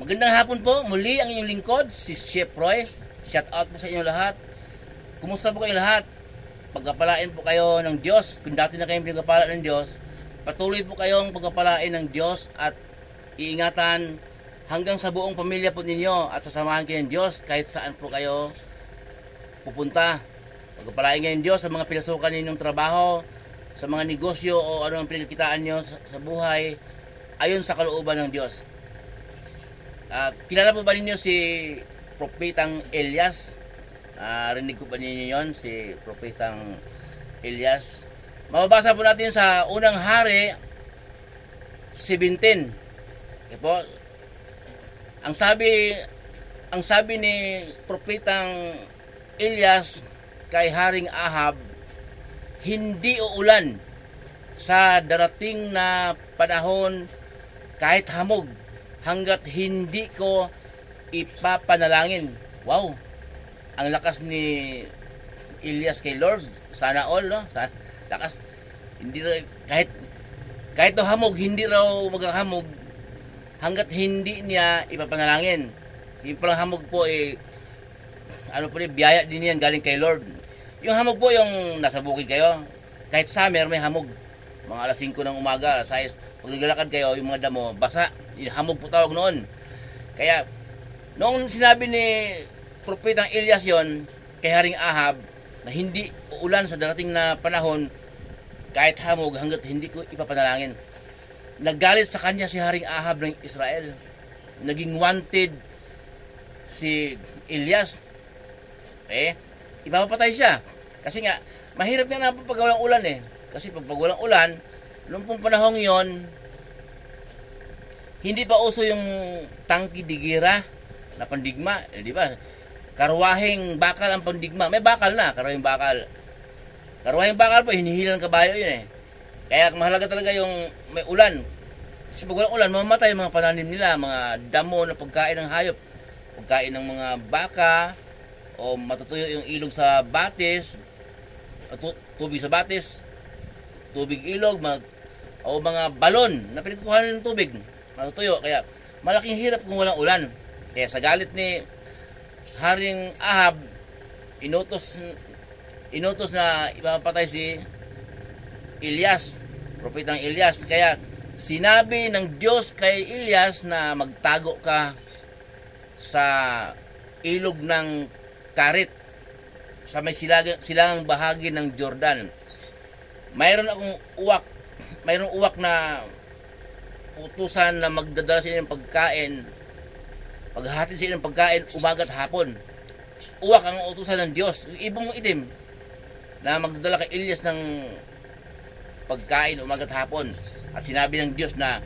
Magandang hapon po. Muli ang inyong lingkod, si Chef Roy. Shout out po sa inyo lahat. Kumusta po kayo lahat? Pagkapalain po kayo ng Diyos. Kung dati na kayong pinagkapala ng Diyos, patuloy po kayong pagkapalain ng Diyos at iingatan hanggang sa buong pamilya po ninyo at sasamahan kayo ng Diyos kahit saan po kayo pupunta. Pagkapalain kayo ng Diyos sa mga pinasukan ninyong trabaho, sa mga negosyo o ano ang pinagkitaan nyo sa buhay ayon sa kalooban ng Diyos. Kilala po ba ninyo si Propetang Elias? Rinig ko ba ninyo yon, si Propetang Elias? Mababasa po natin sa unang hari 17. Okay po. Ang sabi ni Propetang Elias kay Haring Ahab, hindi uulan sa darating na panahon kahit hamog hanggat hindi ko ipapanalangin. Wow! Ang lakas ni Elias kay Lord. Sana all, no? Lakas. Hindi raw, kahit to hamog, hindi raw maghahamog hanggat hindi niya ipapanalangin. Yung palang hamog po biyaya din yan galing kay Lord. Yung hamog po yung nasa bukid kayo. Kahit summer may hamog. Mga alas 5 ng umaga, alas 6. Pag naglalakad kayo, yung mga damo, basa. Hamog po tawag noon. Kaya, noong sinabi ni Propetang Elias yon kay Haring Ahab na hindi uulan sa darating na panahon kahit hamog hanggat hindi ko ipapanalangin, naggalit sa kanya si Haring Ahab ng Israel. Naging wanted si Elias. Ipapatay siya. Kasi nga, mahirap nga na pag walang ulan Kasi pag walang ulan, noong pong panahong yon, hindi pa uso yung tangki digira na pandigma, di ba? Karwaheng bakal ang pandigma. May bakal na, karwaheng bakal. Karwaheng bakal po, hinihilan ng kabayo yun Kaya mahalaga talaga yung may ulan. Kasi pag walang ulan, mamamatay yung mga pananim nila, mga damo na pagkain ng hayop, pagkain ng mga baka, o matutuyo yung ilog sa batis, tubig sa batis, tubig ilog, o mga balon na pinagkukuhanan ng tubig, matutuyo. Kaya malaking hirap kung walang ulan. Kaya sa galit ni Haring Ahab, inutos na ipapatay si Elias, Propetang Elias. Kaya sinabi ng Diyos kay Elias na magtago ka sa ilog ng Karit sa may silangang bahagi ng Jordan. Mayroon uwak na utusan na magdadala sa inyo ng pagkain, paghahatid sa inyo ng pagkain umaga at hapon. Uwak ang utusan ng Diyos, ibong itim na magdadala kay Elias ng pagkain umaga at hapon. At sinabi ng Diyos na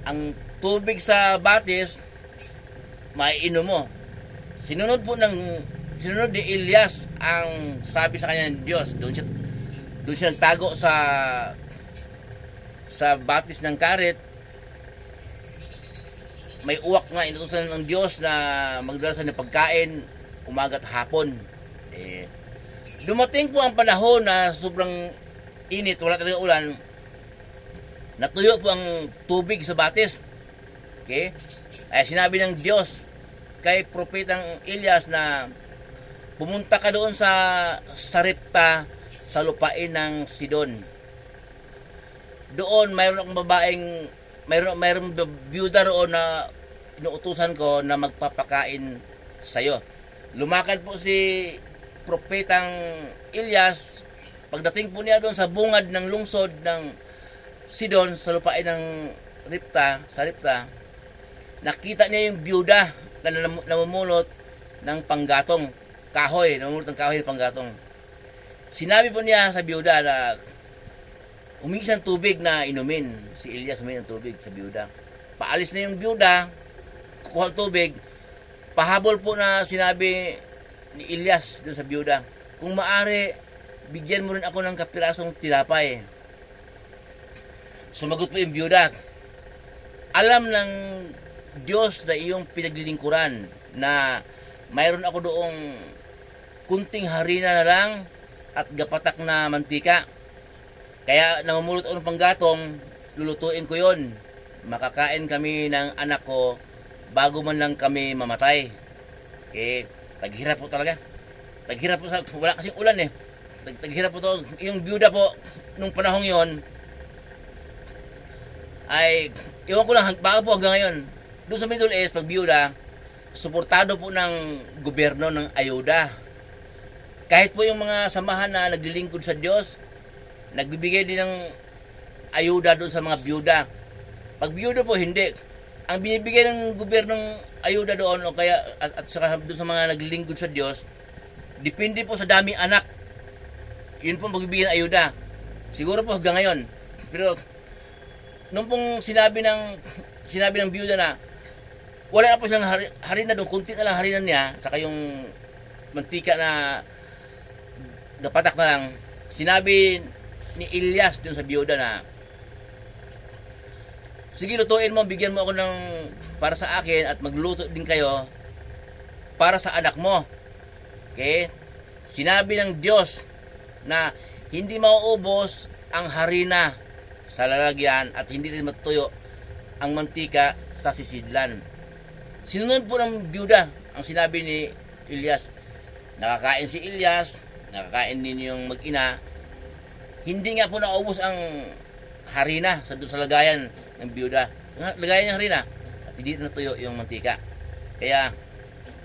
ang tubig sa batis maiinom mo. Sinunod ni Elias ang sabi sa kanya ng Diyos. Doon siya nagtago sa batis ng Karit. May uwak nga inutusan ng Diyos na magdala sa ng pagkain umaga at hapon. Dumating po ang panahon na sobrang init, wala talaga ulan. Natuyo po ang tubig sa batis. Okay? Ay sinabi ng Diyos kay Propetang Elias na pumunta ka doon sa Sarepta sa lupain ng Sidon. Doon mayroon akong mayroong byuda roon na inuutusan ko na magpapakain sa'yo. Lumakad po si Propetang Elias. Pagdating po niya doon sa bungad ng lungsod ng Sidon sa lupain ng Sarepta, nakita niya yung byuda na namumulot ng panggatong kahoy, namumulot ng kahoy ng panggatong. Sinabi po niya sa byuda na humingi ng tubig na inumin. Si Elias humingi ng tubig sa byuda. Paalis na yung byuda, kukuha ng tubig. Pahabol po na sinabi ni Elias dun sa byuda, kung maari, bigyan mo rin ako ng kapirasong tinapay. Sumagot po yung byuda, alam ng Diyos na iyong pinaglilingkuran na mayroon ako doong kunting harina na lang at gapatak na mantika. Kaya namumulot ako ng panggatong, lulutuin ko yon. Makakain kami ng anak ko bago man lang kami mamatay. Okay? Taghirap po talaga. Taghirap po sa, wala kasing ulan eh. Taghirap po to. Yung byuda po, nung panahong yon ay, iwan ko lang, baka po hanggang ngayon, doon sa Middle East, pag byuda, suportado po ng gobyerno ng ayuda. Kahit po yung mga samahan na naglilingkod sa Diyos, nagbibigay din ng ayuda doon sa mga byuda. Pag byuda po, hindi. Ang binibigay ng gobyernong ayuda doon, o kaya, at saka doon sa mga naglilingkod sa Diyos, depende po sa daming anak. Yun po ang pagbibigay ng ayuda. Siguro po hanggang ngayon. Pero, nung pong sinabi ng byuda na, wala na po siyang harina doon, kunti na lang harina niya, saka yung mantika na gapatak na lang, sinabi ni Elias doon sa byuda na, sige, lutuin mo, bigyan mo ako ng para sa akin at magluto din kayo para sa anak mo. Okay? Sinabi ng Diyos na hindi mauubos ang harina sa lalagyan at hindi rin matuyo ang mantika sa sisidlan. Sinunod po ng byuda ang sinabi ni Elias. Nakakain si Elias, nakakain din yung mag-ina. Hindi nga po naubos ang harina sa lagayan ng byuda. Lagayan ng harina at hindi natuyo yung mantika. Kaya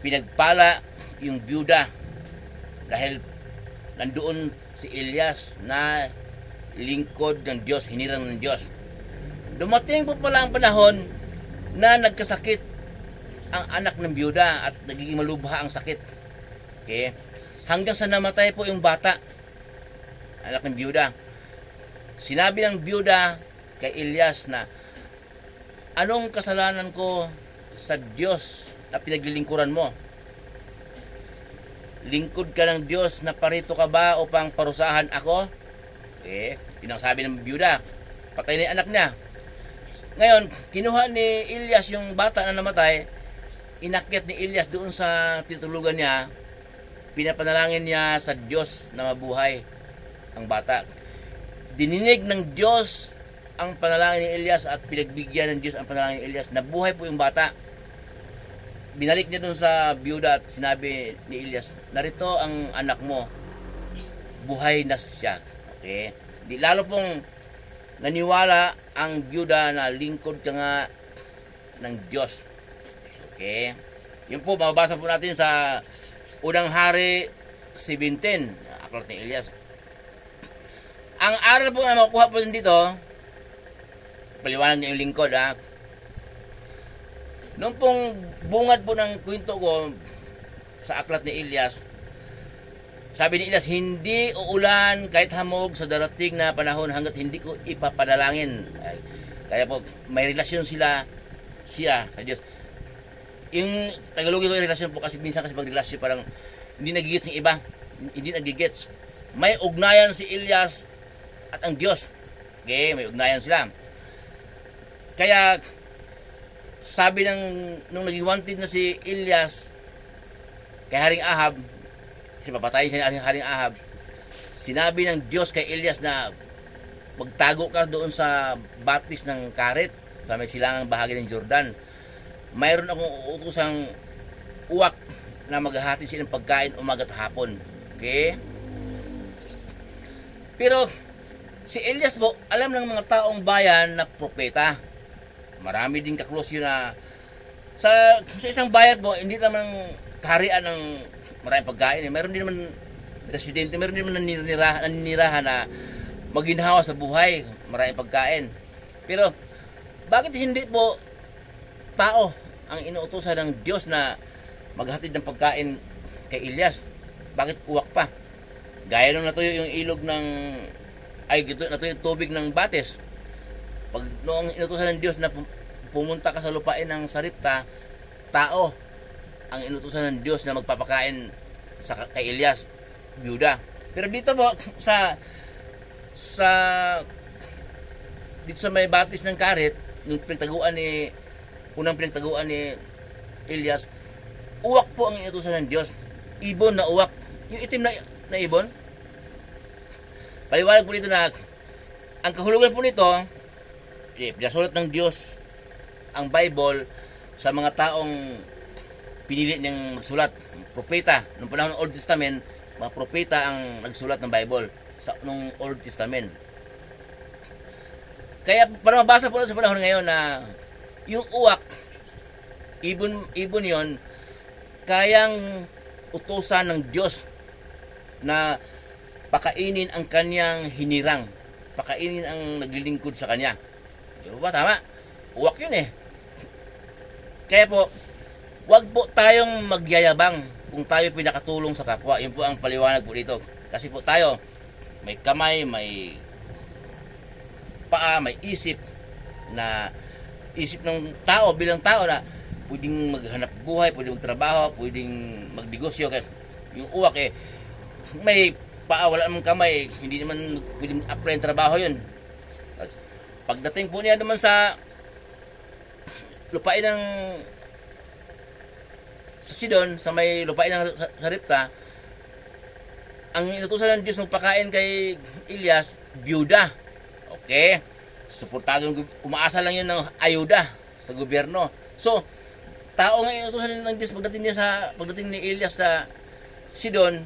pinagpala yung byuda dahil nandoon si Elias na lingkod ng Diyos, hinirang ng Diyos. Dumating po pala ang panahon na nagkasakit ang anak ng byuda at nagiging malubha ang sakit. Okay? Hanggang sa namatay po yung bata, anak ng byuda. Sinabi ng byuda kay Elias na, anong kasalanan ko sa Diyos na pinaglilingkuran mo? Lingkod ka ng Diyos na parito ka ba upang parusahan ako? Eh, yun ang sabi ng byuda. Patay na yung anak niya. Ngayon, kinuha ni Elias yung bata na namatay, inakyat ni Elias doon sa titulugan niya, pinapanalangin niya sa Diyos na mabuhay ang bata. Dininig ng Diyos ang panalangin ni Elias at pinagbigyan ng Diyos ang panalangin ni Elias. Nabuhay po yung bata. Binalik niya doon sa byuda at sinabi ni Elias, narito ang anak mo, buhay na siya. Okay? Di lalo pong naniwala ang byuda na lingkod ka nga ng Diyos. Okay? Yun po, mababasa po natin sa Unang Hari 17, aklat ni Elias. Ang aral po na makukuha po dito, paliwanag niya yung lingkod, ha? Noong pong bungad po ng kwento ko sa aklat ni Elias, sabi ni Elias, hindi uulan kahit hamog sa darating na panahon hanggat hindi ko ipapanalangin. Kaya po, may relasyon siya sa Diyos. Yung Tagalogin ko yung relasyon po kasi minsan kasi pag relasyon parang hindi nagigits ng iba. Hindi nagigits. May ugnayan si Elias at ang Diyos. Okay, may ugnayan sila. Kaya, sabi nung naging wanted na si Elias kay Haring Ahab, kasi papatayin siya ni Haring Ahab, sinabi ng Diyos kay Elias na magtago ka doon sa batis ng karet sa may silangang bahagi ng Jordan. Mayroon akong utusang uwak na maghahati silang pagkain umaga at hapon. Okay? Pero si Elias po, alam ng mga taong bayan na propeta. Marami din kaklose yun na sa isang bayan po, hindi naman kaharian ng maraming pagkain. Meron din naman residente, meron din naman naninirahan na maginhawa sa buhay, maraming pagkain. Pero bakit hindi po tao ang inuutosan ng Diyos na maghatid ng pagkain kay Elias? Bakit uwak pa? Gaya nung natuyo yung ilog ng natuyo yung tubig ng Bates. Pag noong inutusan ng Diyos na pumunta ka sa lupain ng Saripta, tao ang inutusan ng Diyos na magpapakain kay Elias, byuda. Pero dito po dito sa may batis ng karet, nung unang pinagtaguan ni Elias, uwak po ang inutusan ng Diyos. Ibon na uwak. Yung itim na ibon. Paliwanag po dito na ang kahulugan po nito, pinasulat ng Diyos ang Bible sa mga taong pinili niyang magsulat, propeta. Noong panahon ng Old Testament, mga propeta ang nagsulat ng Bible nung Old Testament. Kaya para mabasa po sa panahon ngayon na yung uwak, ibon yon, kayang utusan ng Diyos na pakainin ang kanyang hinirang, pakainin ang naglilingkod sa kanya. Di ba? Tama? Uwak yun eh. Kaya po, wag po tayong magyayabang kung tayo pinakatulong sa kapwa. Yun po ang paliwanag po dito. Kasi po tayo, may kamay, may paa, may isip ng tao, bilang tao na pwedeng maghanap buhay, pwedeng magtrabaho, pwedeng magnegosyo. Kaya yung uwak eh, may paa, wala namang kamay, hindi naman pwedeng apply ng trabaho yun. Pagdating po niya naman sa lupain ng sa Sidon, sa may lupain ng Sarepta, ang inutusan ng Diyos magpakain kay Elias, byuda. Okay? Suportado, umaasa lang yun ng ayuda sa gobyerno. So, tao nga inutusan ng Diyos pagdating ni Elias sa Sidon,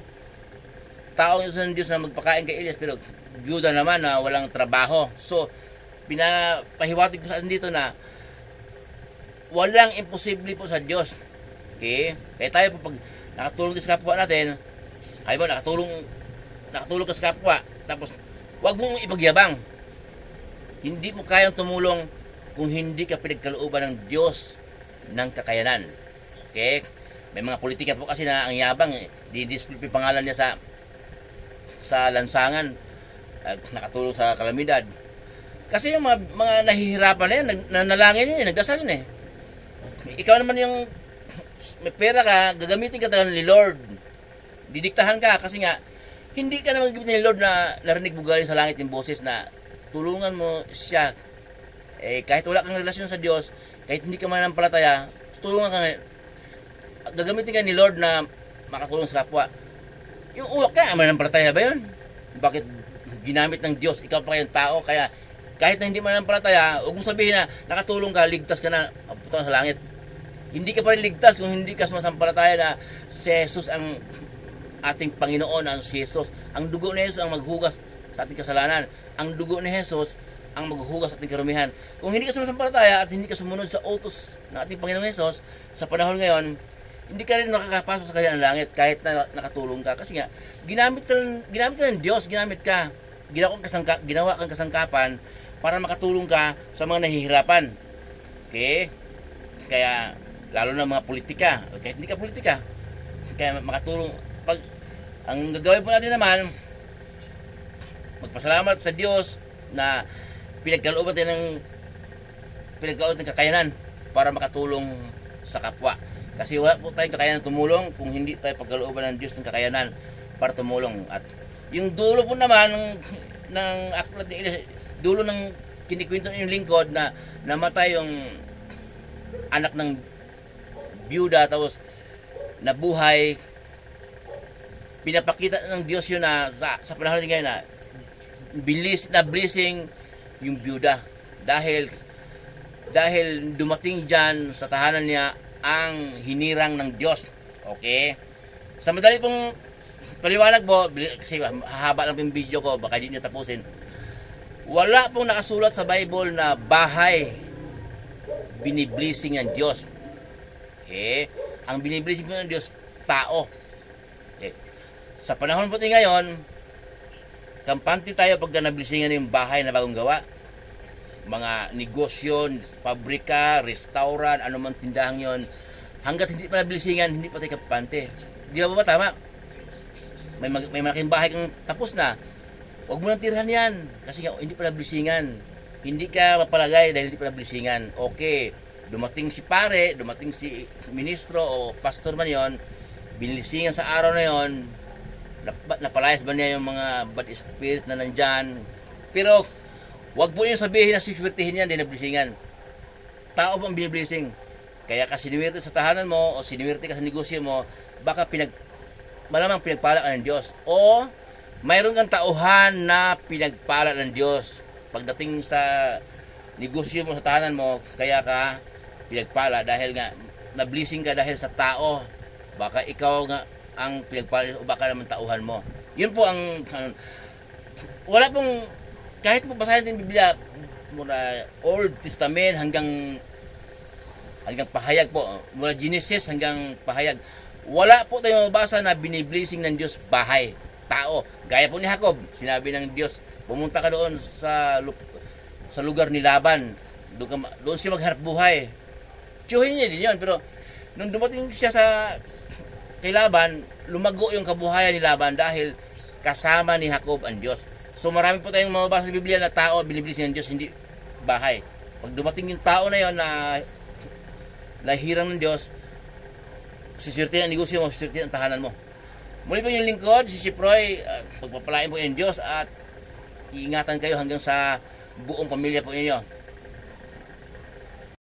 tao ang inutusan ng Diyos na magpakain kay Elias, pero byuda naman na walang trabaho. So, pinapahiwatig ko sa atin dito na walang imposible po sa Diyos. Okay? Kaya tayo po pag nakatulong sa kapwa natin, ay ba, nakatulong ka sa kapwa, tapos wag mong ipagyabang. Hindi mo kayang tumulong kung hindi ka pinagkalooban ng Diyos ng kakayanan. Okay? May mga politika po kasi na ang yabang, di-display yung pangalan niya sa lansangan at nakatulong sa kalamidad. Kasi yung mga nahihirapan na yan, nanalangin yun, nagdasal yun eh. Ikaw naman yung may pera ka, gagamitin ka talaga ni Lord. Didiktahan ka kasi nga hindi ka naman gagamitin ni Lord na narinig mo galing sa langit yung boses na tulungan mo siya. Eh, kahit wala kang relasyon sa Diyos, kahit hindi ka mananampalataya, tulungan ka, gagamitin ka ni Lord na makatulong sa kapwa. Yung uwak ka, mananampalataya ba yun? Bakit ginamit ng Diyos? Ikaw pa kayong tao, kaya kahit na hindi mananampalataya, huwag mong sabihin na nakatulong ka, ligtas ka na, pupunta sa langit. Hindi ka pa rin ligtas kung hindi ka sumasampalataya na si Jesus ang ating Panginoon, ang si Jesus. Ang dugo ni Jesus ang maghugas sa ating kasalanan. Ang dugo ni Jesus ang maghuhugas sa ating karumihan. Kung hindi ka sumasampalataya at hindi ka sumunod sa utos ng ating Panginoong Jesus sa panahon ngayon, hindi ka rin makakapasok sa kanyang langit kahit na nakatulong ka. Kasi nga, ginamit ka ng Diyos, ginamit ka. Ginawa kang kasangkapan para makatulong ka sa mga nahihirapan. Okay? Kaya, lalo na mga politika, kahit hindi ka politika, kaya makatulong. Ang gagawin po natin naman, magpasalamat sa Diyos na pinagkalooban ng kakayanan para makatulong sa kapwa. Kasi wala po tayong kakayanan tumulong kung hindi tayo pagkalooban ng Diyos ng kakayanan para tumulong. At yung dulo po naman ng aklat ni Elias, dulo ng kinikwento ng lingkod na namatay yung anak ng byuda, tapos nabuhay. Pinapakita ng Diyos yun na sa panahon ngayon na blessing yung byuda dahil dumating dyan sa tahanan niya ang hinirang ng Diyos. Okay? Sa madali pong paliwanag po, kasi hahaba lang yung video ko, baka hindi nyo tapusin. Wala pong nakasulat sa Bible na bahay biniblessing ng Diyos. Okay? Ang biniblessing po ng Diyos, tao. Okay? Sa panahon po ngayon, kampante tayo pagka nablisingan yung bahay na bagong gawa. Mga negosyo, pabrika, restaurant, anumang tindahan yon. Hanggat hindi pa nablisingan, hindi pa tayo kampante. Di ba tama? May malaking bahay kang tapos na. Huwag mo nang tirhan yan. Kasi hindi pa nablisingan. Hindi ka mapalagay dahil hindi pa nablisingan. Okay, dumating si pare, dumating si ministro o pastor man yon, binilisingan sa araw na yon, napalayas ba niya yung mga bad spirit na nandyan. Pero wag po yung sabihin na siswertihin yan, di nablisingan. Tao po ang biniblessing. Kaya ka sinuwerte sa tahanan mo o sinuwerte ka sa negosyo mo, baka malamang pinagpala ka ng Diyos. O mayroon kang tauhan na pinagpala ng Diyos. Pagdating sa negosyo mo sa tahanan mo, kaya ka pinagpala dahil nga na-blessing ka dahil sa tao. Baka ikaw nga ang pinagpala o baka naman tauhan mo. Yun po ang wala pong kahit po basahin din Biblia mula Old Testament hanggang pahayag po, mula Genesis hanggang pahayag, wala po tayong mabasa na biniblessing ng Diyos bahay, tao. Gaya po ni Jacob, sinabi ng Diyos, pumunta ka doon sa lugar ni Laban, doon siya maghanap buhay. Tiyuhin niya din yun, pero nung dumating siya kay Laban, lumago yung kabuhayan ni Laban dahil kasama ni Jacob ang Diyos. So marami po tayong mababasa sa Biblia na tao biniblessing ng Diyos, hindi bahay. Pag dumating yung tao na yon na hirang ng Diyos, sisirtin ang negosyo mo, sisirtin ang tahanan mo. Muli po yung lingkod, si Chiproy, pagpapalain po yung Diyos at iingatan kayo hanggang sa buong pamilya po ninyo.